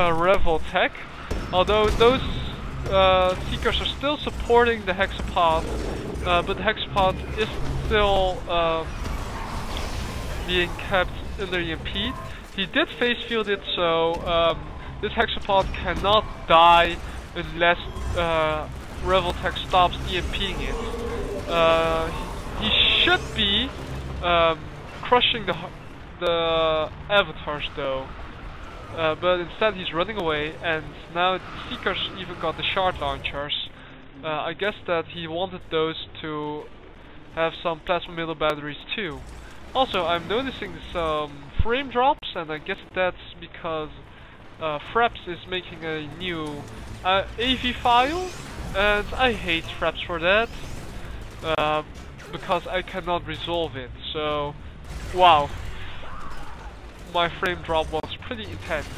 Revoltech, although those Seekers are still supporting the Hexapod, but the Hexapod is still being kept under EMP. He did face field it, so this Hexapod cannot die unless Revoltech stops EMPing it. He should be crushing the avatars though. But instead he's running away, and now the Seekers even got the shard launchers. I guess that he wanted those to have some plasma middle batteries too. Also, I'm noticing some frame drops, and I guess that's because Fraps is making a new AV file, and I hate Fraps for that, because I cannot resolve it. So, wow. My frame drop was pretty intense.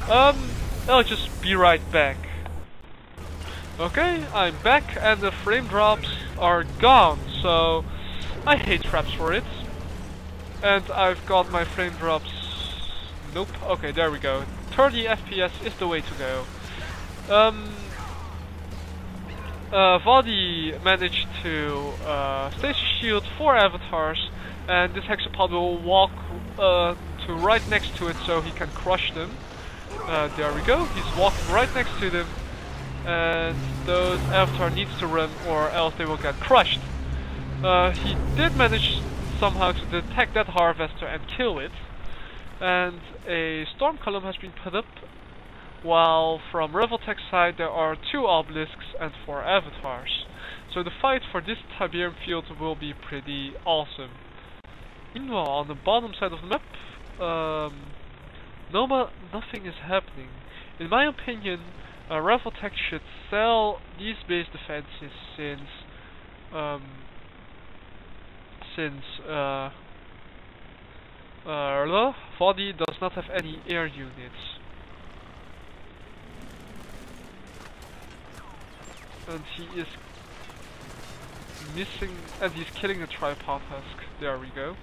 I'll just be right back. Okay, I'm back and the frame drops are gone, so I hate Fraps for it. And I've got my frame drops... Nope, okay, there we go. 30 FPS is the way to go. Vaadi managed to stage a shield 4 avatars, and this Hexapod will walk to right next to it so he can crush them. There we go, he's walking right next to them, and those avatar needs to run or else they will get crushed. He did manage somehow to detect that harvester and kill it, and a storm column has been put up, while from Revoltech's side there are 2 obelisks and 4 avatars. So the fight for this Tiberium field will be pretty awesome. Meanwhile, on the bottom side of the map, nothing is happening. In my opinion, Revoltech should sell these base defenses since Vaadi does not have any air units. And he is missing, and he's killing the tripod husk. There we go.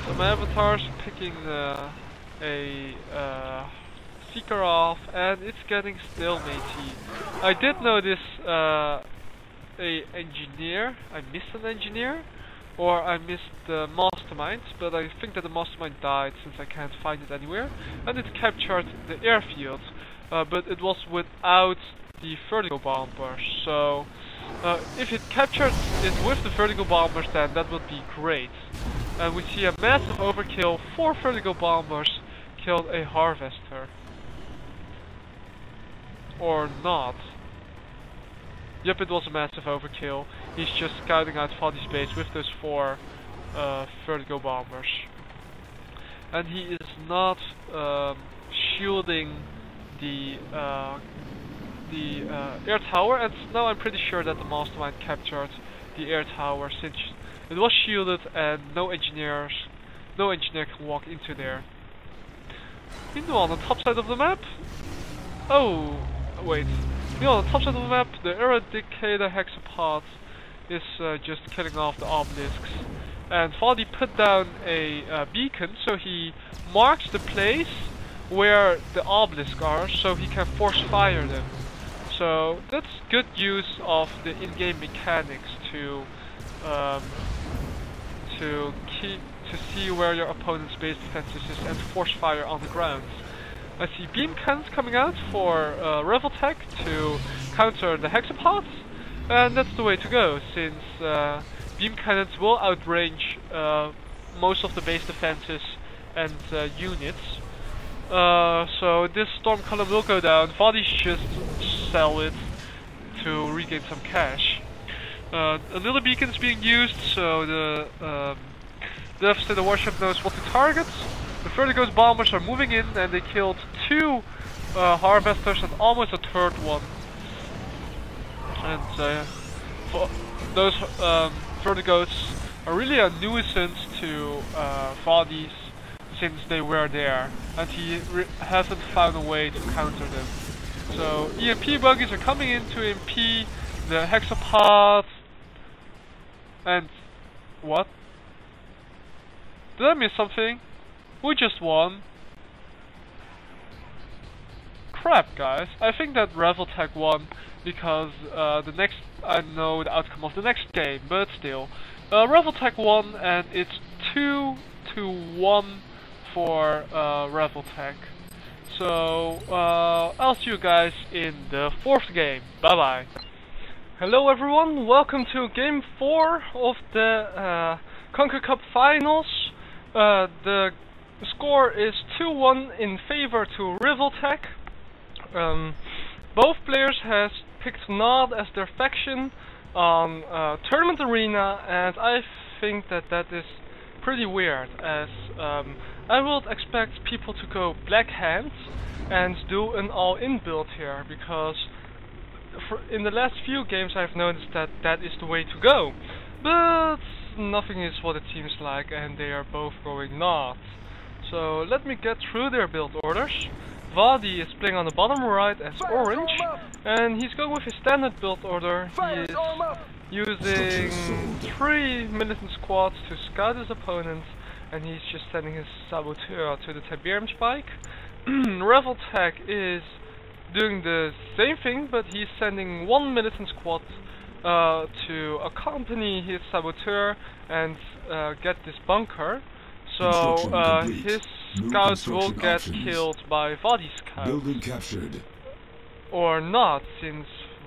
Some avatars picking a Seeker off, and it's getting stalematey. I did notice a engineer. I missed an engineer, or I missed the mastermind, but I think that the mastermind died since I can't find it anywhere, and it captured the airfield, but it was without the vertical bombers. So if it captured it with the vertical bombers, then that would be great. And we see a massive overkill. 4 vertical bombers killed a harvester. Or not. Yep, it was a massive overkill. He's just scouting out Vaadi's base with those 4 vertical bombers. And he is not shielding the air tower, and now I'm pretty sure that the mastermind captured the air tower since it was shielded and no engineer can walk into there. Meanwhile, on the top side of the map, on the top side of the map, the Eradicator Hexapod is just killing off the obelisks, and Vaadi put down a beacon, so he marks the place where the obelisks are, so he can force fire them. So that's good use of the in-game mechanics to see where your opponent's base defenses is and force fire on the ground. I see beam cannons coming out for Revoltech to counter the Hexapods, and that's the way to go, since beam cannons will outrange most of the base defenses and units. So this storm column will go down. Vaadi should sell it to regain some cash. Another beacon is being used, so the Devastator warship knows what to target. The Vertigo's bombers are moving in, and they killed 2 harvesters and almost a 3rd one. And those Vertigos are really a nuisance to Vaadi since they were there, and he hasn't found a way to counter them. So EMP buggies are coming in to EMP the Hexapod. And what? Did I miss something? We just won. Crap, guys. I think that Revoltech won because I know the outcome of the next game, but still. Revoltech won, and it's 2-1 for Revoltech. So, I'll see you guys in the 4th game. Bye bye. Hello everyone, welcome to game 4 of the Conquer Cup Finals. The score is 2-1 in favor to Revoltech. Both players has picked Nod as their faction on Tournament Arena, and I think that is pretty weird, as I would expect people to go Black Hands and do an all-in build here, because in the last few games I've noticed that is the way to go. But nothing is what it seems like, and they are both going Nod. So let me get through their build orders. Vadi is playing on the bottom right as orange, and he's going with his standard build order. He is using 3 militant squads to scout his opponent, and he's just sending his saboteur to the Tiberium Spike. Revoltech is doing the same thing, but he's sending 1 militant squad to accompany his saboteur and get this bunker. So his scouts will get killed by Vadi's scouts. Building captured. Or not, since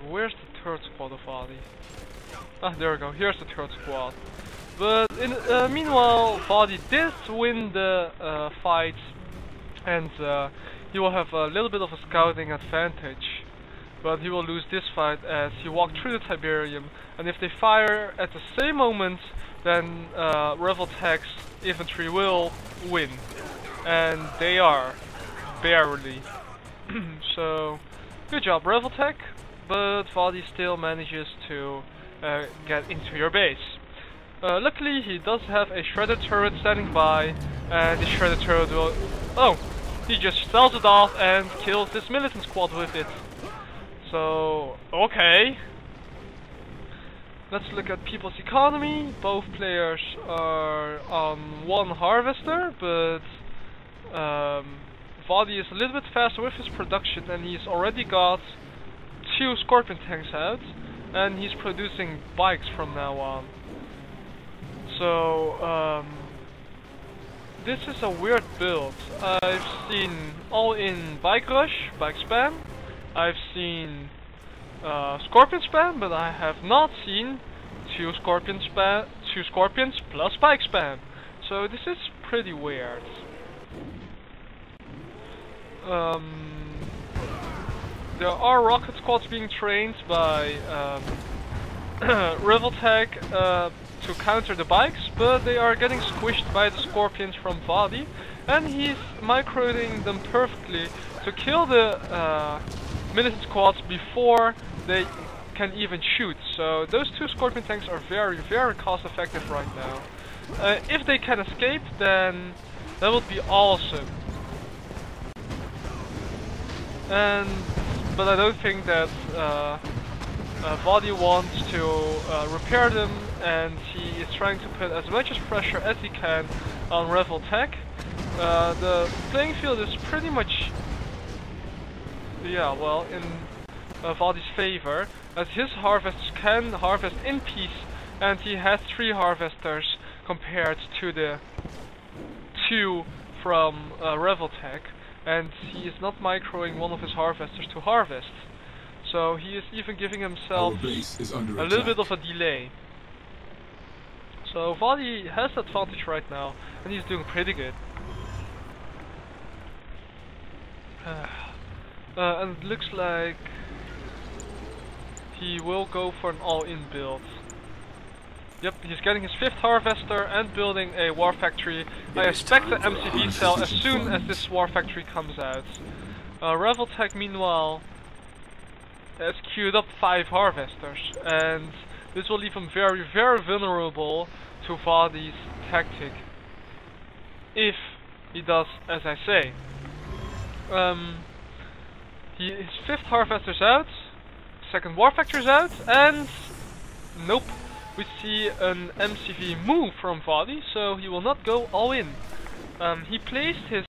where's the 3rd squad of Vadi? Ah, there we go. Here's the 3rd squad. But meanwhile, Vadi did win the fight, and he will have a little bit of a scouting advantage. But he will lose this fight as he walked through the Tiberium, and if they fire at the same moment, then Revoltech's infantry will win. And they are. Barely. So, good job Revoltech, but Vadi still manages to get into your base. Luckily he does have a shredder turret standing by, and the shredder turret will... Oh! He just sells it off and kills this militant squad with it. So, okay. Let's look at people's economy. Both players are on 1 harvester, but Vadi is a little bit faster with his production, and he's already got 2 Scorpion tanks out, and he's producing bikes from now on. So, this is a weird build. I've seen all-in bike rush, bike spam. I've seen Scorpion spam, but I have not seen 2 Scorpions plus bike spam. So this is pretty weird. There are rocket squads being trained by Revoltech to counter the bikes, but they are getting squished by the Scorpions from Vadi, and he's microing them perfectly to kill the militant squads before they can even shoot. So those 2 Scorpion tanks are very, very cost effective right now. If they can escape, then that would be awesome. But I don't think that Vadi wants to repair them, and he is trying to put as much pressure as he can on Revoltech. The playing field is pretty much, yeah, well, in Vadi's favor, as his harvesters can harvest in peace, and he has 3 harvesters compared to the 2 from Revoltech, and he is not microing one of his harvesters to harvest. So he is even giving himself a little bit of a delay. So Vadi has the advantage right now, and he's doing pretty good. And it looks like he will go for an all-in build. Yep, he's getting his 5th harvester and building a war factory. I expect the MCV cell as soon as this war factory comes out. Revoltech meanwhile has queued up 5 harvesters, and this will leave him very, very vulnerable to Vadi's tactic, if he does as I say. His 5th harvester's out, 2nd war factory's out, and nope, we see an MCV move from Vadi, so he will not go all in. He placed his